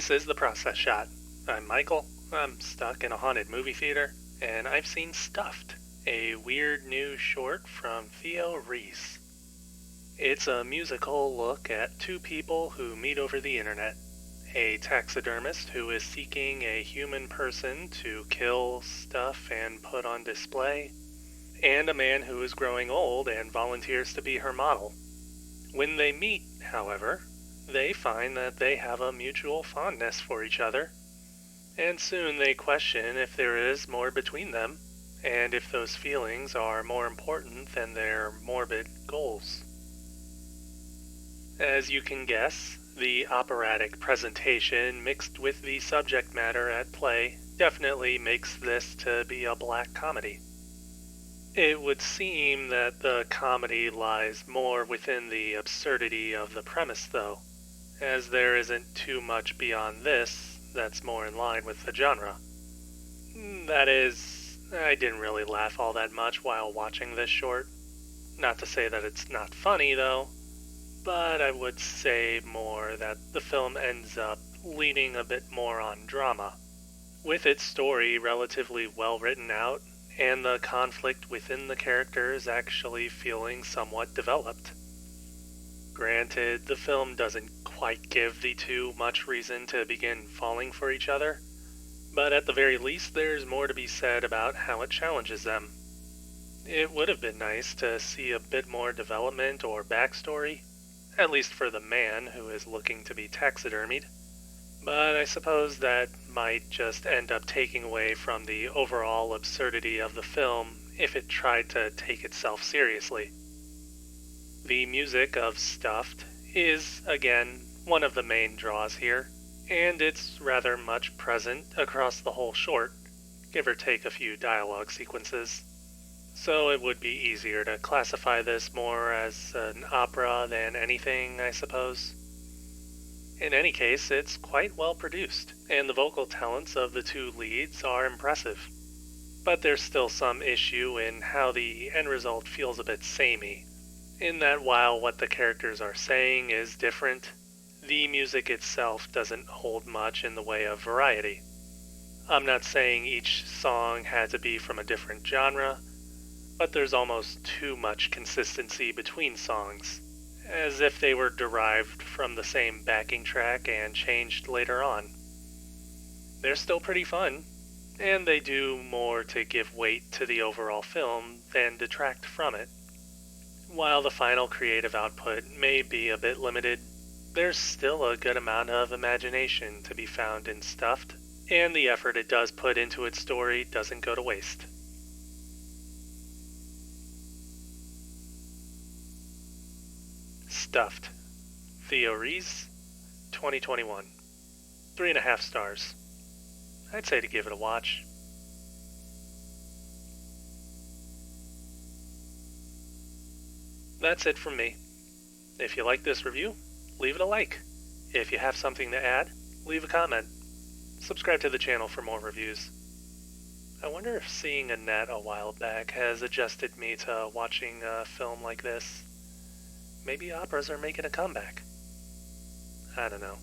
This is The Process Shot. I'm Michael. I'm stuck in a haunted movie theater, and I've seen Stuffed, a weird new short from Theo Rhys. It's a musical look at two people who meet over the internet. A taxidermist who is seeking a human person to kill, stuff, and put on display, and a man who is growing old and volunteers to be her model. When they meet, however, they find that they have a mutual fondness for each other, and soon they question if there is more between them, and if those feelings are more important than their morbid goals. As you can guess, the operatic presentation mixed with the subject matter at play definitely makes this to be a black comedy. It would seem that the comedy lies more within the absurdity of the premise, though, as there isn't too much beyond this that's more in line with the genre. That is, I didn't really laugh all that much while watching this short. Not to say that it's not funny, though, but I would say more that the film ends up leaning a bit more on drama, with its story relatively well written out, and the conflict within the characters actually feeling somewhat developed. Granted, the film doesn't quite give the two much reason to begin falling for each other, but at the very least there's more to be said about how it challenges them. It would have been nice to see a bit more development or backstory, at least for the man who is looking to be taxidermied, but I suppose that might just end up taking away from the overall absurdity of the film if it tried to take itself seriously. The music of Stuffed is, again, one of the main draws here, and it's rather much present across the whole short, give or take a few dialogue sequences. So it would be easier to classify this more as an opera than anything, I suppose. In any case, it's quite well produced, and the vocal talents of the two leads are impressive. But there's still some issue in how the end result feels a bit samey, in that while what the characters are saying is different, the music itself doesn't hold much in the way of variety. I'm not saying each song had to be from a different genre, but there's almost too much consistency between songs, as if they were derived from the same backing track and changed later on. They're still pretty fun, and they do more to give weight to the overall film than detract from it. While the final creative output may be a bit limited, there's still a good amount of imagination to be found in Stuffed, and the effort it does put into its story doesn't go to waste. Stuffed. Theo Rhys, 2021. 3.5 stars. I'd say to give it a watch. That's it from me. If you like this review, leave it a like. If you have something to add, leave a comment. Subscribe to the channel for more reviews. I wonder if seeing Annette a while back has adjusted me to watching a film like this. Maybe operas are making a comeback. I don't know.